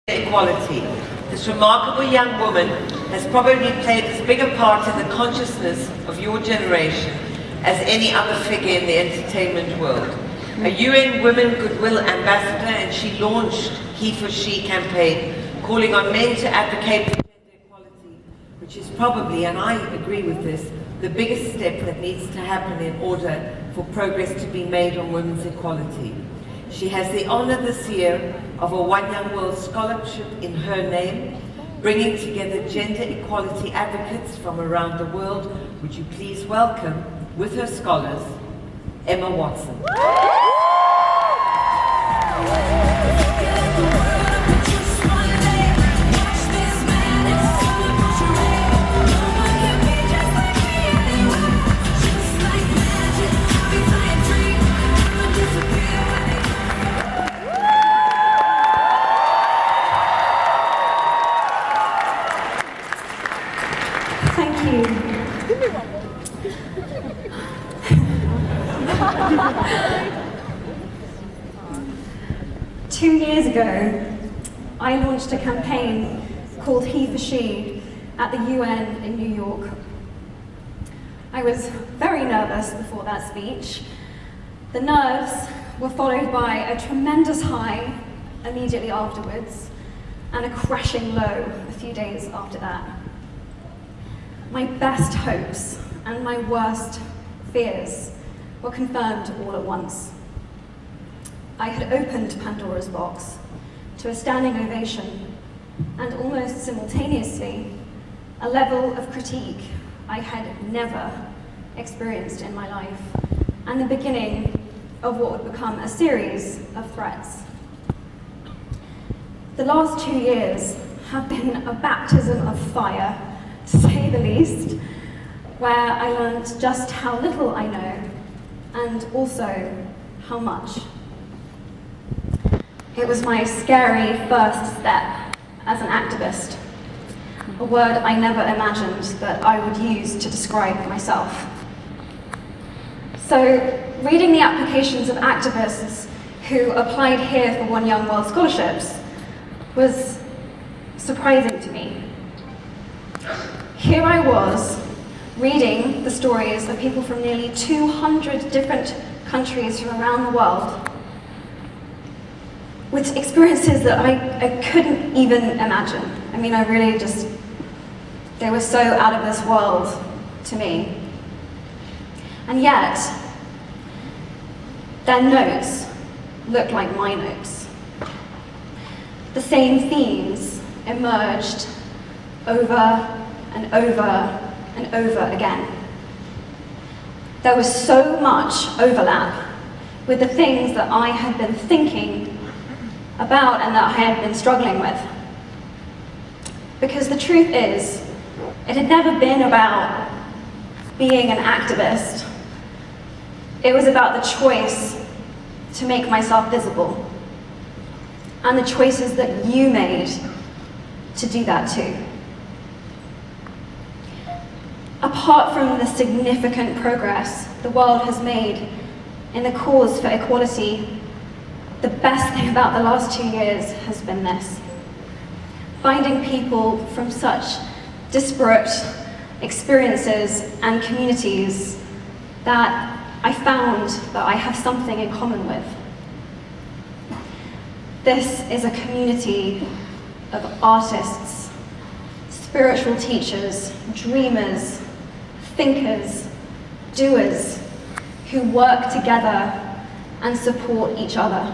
equality. This remarkable young woman has probably played as big a part in the consciousness of your generation as any other figure in the entertainment world. A UN Women Goodwill Ambassador, and she launched He for She campaign, calling on men to advocate for gender equality, which is probably, and I agree with this, the biggest step that needs to happen in order for progress to be made on women's equality. She has the honor this year of a One Young World Scholarship in her name, bringing together gender equality advocates from around the world. Would you please welcome, with her scholars, Emma Watson. Thank you. 2 years ago, I launched a campaign called He for She at the UN in New York. I was very nervous before that speech. The nerves were followed by a tremendous high immediately afterwards and a crashing low a few days after that. My best hopes and my worst fears were confirmed all at once. I had opened Pandora's box to a standing ovation and almost simultaneously a level of critique I had never experienced in my life, and the beginning of what would become a series of threats. The last 2 years have been a baptism of fire, to say the least, where I learned just how little I know and also how much. It was my scary first step as an activist, a word I never imagined that I would use to describe myself. So, reading the applications of activists who applied here for One Young World Scholarships was surprising to me. Here I was, reading the stories of people from nearly 200 different countries from around the world, with experiences that I couldn't even imagine. I mean, I really just, they were so out of this world to me. And yet, their notes looked like my notes. The same themes emerged over and over and over again. There was so much overlap with the things that I had been thinking about and that I had been struggling with. Because the truth is, it had never been about being an activist. It was about the choice to make myself visible, and the choices that you made to do that too. Apart from the significant progress the world has made in the cause for equality, the best thing about the last 2 years has been this: finding people from such disparate experiences and communities that I found that I have something in common with. This is a community of artists, spiritual teachers, dreamers, thinkers, doers, who work together and support each other.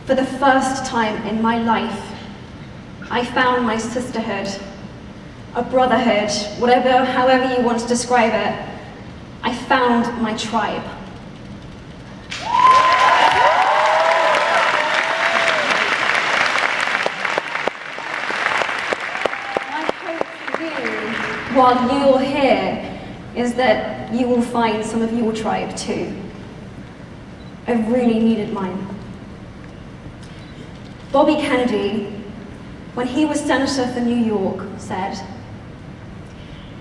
For the first time in my life, I found my sisterhood, a brotherhood, however you want to describe it. I found my tribe. My hope for you, while you're here, is that you will find some of your tribe too. I really needed mine. Bobby Kennedy, when he was Senator for New York, said,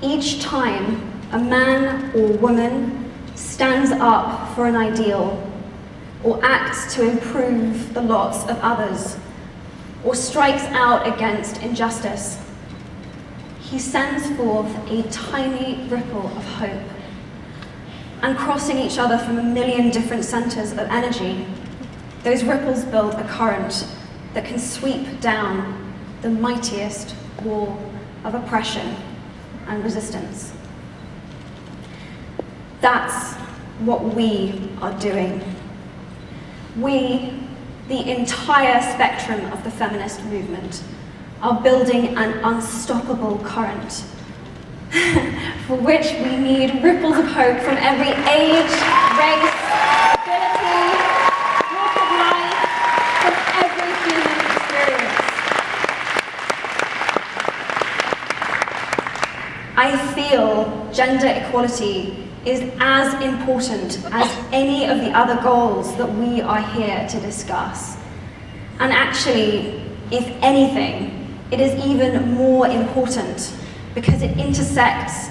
"Each time a man or woman stands up for an ideal or acts to improve the lots of others, or strikes out against injustice. He sends forth a tiny ripple of hope. And crossing each other from a million different centers of energy, those ripples build a current that can sweep down the mightiest wall of oppression and resistance. That's what we are doing. We, the entire spectrum of the feminist movement, are building an unstoppable current for which we need ripples of hope from every age, race, ability, walk of life, from every human experience. I feel gender equality is as important as any of the other goals that we are here to discuss. And actually, if anything, it is even more important because it intersects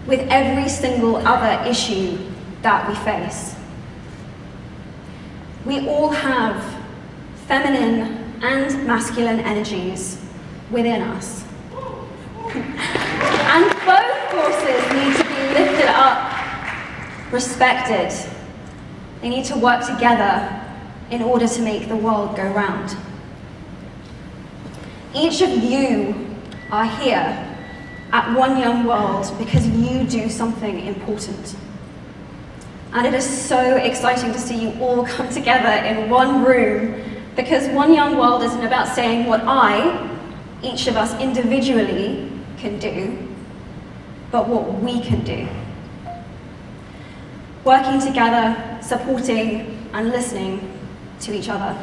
with every single other issue that we face. We all have feminine and masculine energies within us. And both forces need to be lifted up, respected. They need to work together in order to make the world go round. Each of you are here at One Young World because you do something important. And it is so exciting to see you all come together in one room, because One Young World isn't about saying what each of us individually can do, but what we can do. Working together, supporting and listening to each other.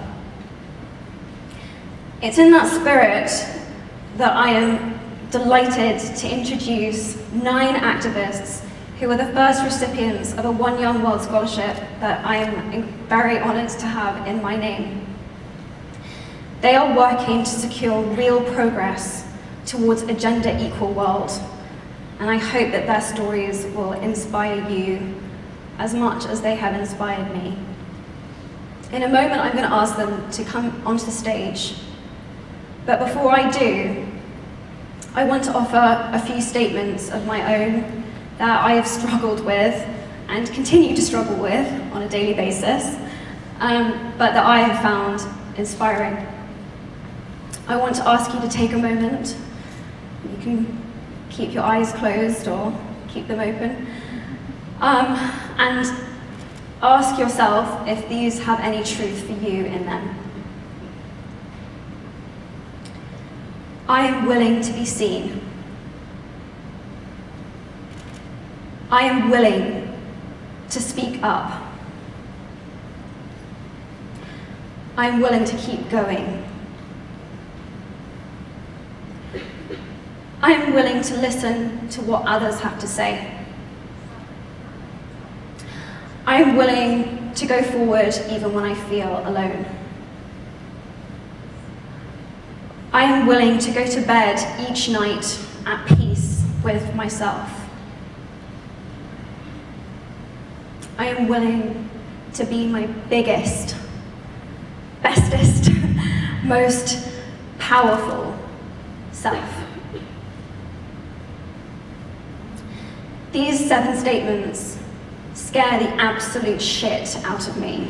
It's in that spirit that I am delighted to introduce 9 activists who are the first recipients of a One Young World Scholarship that I am very honoured to have in my name. They are working to secure real progress towards a gender-equal world, and I hope that their stories will inspire you as much as they have inspired me. In a moment, I'm going to ask them to come onto the stage, but before I do, I want to offer a few statements of my own that I have struggled with and continue to struggle with on a daily basis, but that I have found inspiring. I want to ask you to take a moment. You can keep your eyes closed or keep them open, and ask yourself if these have any truth for you in them. I am willing to be seen. I am willing to speak up. I am willing to keep going. I am willing to listen to what others have to say. I am willing to go forward even when I feel alone. I am willing to go to bed each night at peace with myself. I am willing to be my biggest, bestest, most powerful self. These 7 statements scare the absolute shit out of me.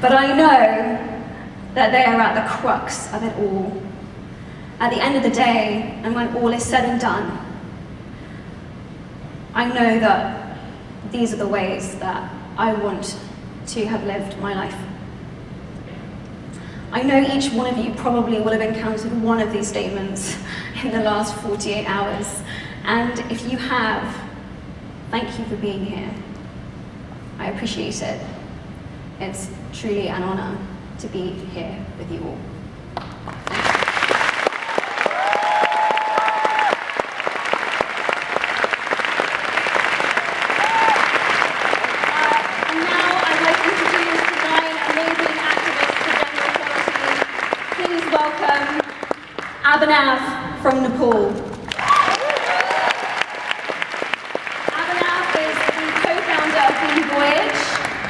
But I know that they are at the crux of it all. At the end of the day, and when all is said and done, I know that these are the ways that I want to have lived my life. I know each one of you probably will have encountered one of these statements in the last 48 hours, and if you have, thank you for being here. I appreciate it. It's truly an honor to be here with you all. And now I'd like to introduce the 9 amazing activists for gender equality. Please welcome Abhinav from Nepal. Abhinav is the co-founder of Green Voyage,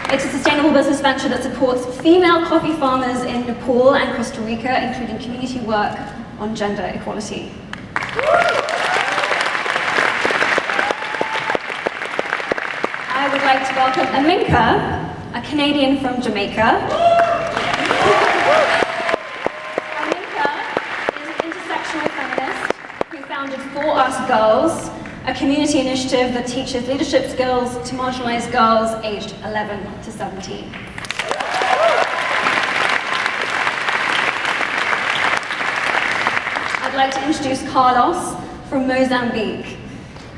It's a sustainable business venture that supports female coffee farmers in Nepal and Costa Rica, including community work on gender equality. I would like to welcome Aminka, a Canadian from Jamaica. Aminka is an intersectional feminist who founded For Us Girls, a community initiative that teaches leadership skills to marginalized girls aged 11 to 17. I'd like to introduce Carlos from Mozambique.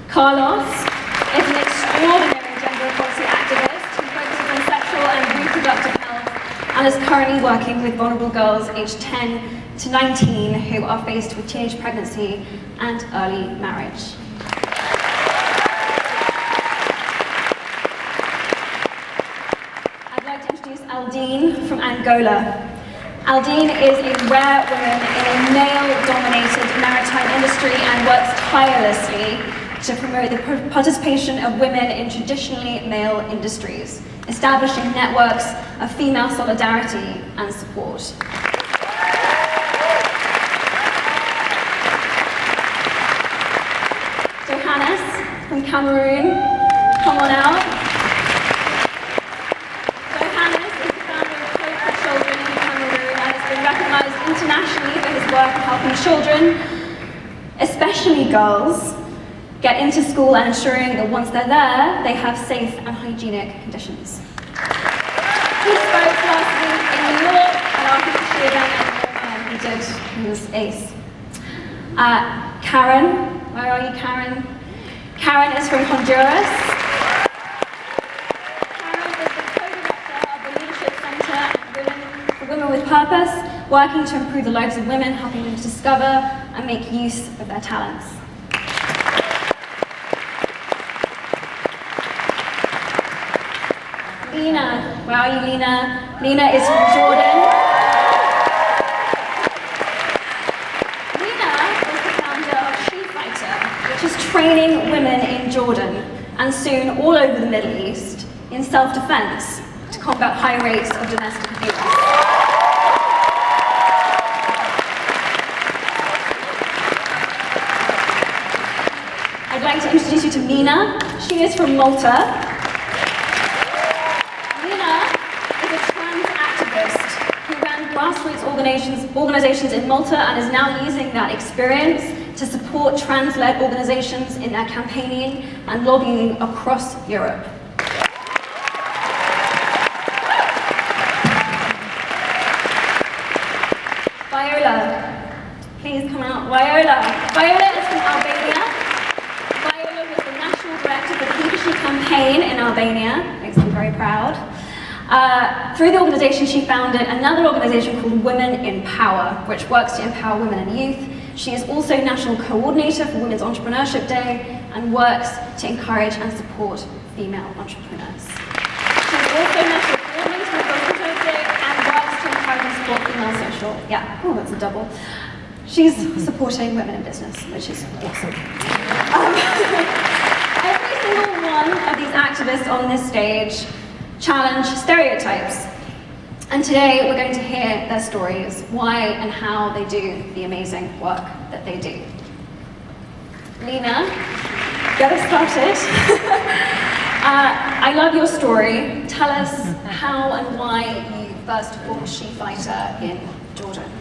Carlos is an extraordinary gender equality activist who focuses on sexual and reproductive health and is currently working with vulnerable girls aged 10 to 19 who are faced with teenage pregnancy and early marriage. Aldine from Angola. Aldine is a rare woman in a male-dominated maritime industry and works tirelessly to promote the participation of women in traditionally male industries, establishing networks of female solidarity and support. Johannes from Cameroon, come on out. Internationally for his work in helping children, especially girls, get into school and ensuring that once they're there, they have safe and hygienic conditions. He spoke last week in New York at our history event, and he did. He was ace. Karen, where are you, Karen? Karen is from Honduras. Karen is the co-director of the Leadership Center for Women with Purpose, working to improve the lives of women, helping them to discover and make use of their talents. Lena, where are you, Lena? Lena is from Jordan. Lena is the founder of She Fighter, which is training women in Jordan and soon all over the Middle East in self-defense to combat high rates of domestic abuse. I'd like to introduce you to Mina. She is from Malta. Mina is a trans activist who ran grassroots organizations in Malta and is now using that experience to support trans-led organizations in their campaigning and lobbying across Europe. Viola, please come out. Viola is from Albania. Director of the He campaign in Albania, makes me very proud. Through the organization, she founded another organization called Women in Power, which works to empower women and youth. She is also national coordinator for Women's Entrepreneurship Day and works to encourage and support female entrepreneurs. She is also national coordinator for Women's Day and works to encourage and support female social. Yeah, oh, that's a double. She's supporting women in business, which is awesome. Every single one of these activists on this stage challenge stereotypes. And today we're going to hear their stories, why and how they do the amazing work that they do. Lena, get us started. I love your story. Tell us how and why you first formed She Fighter in Jordan.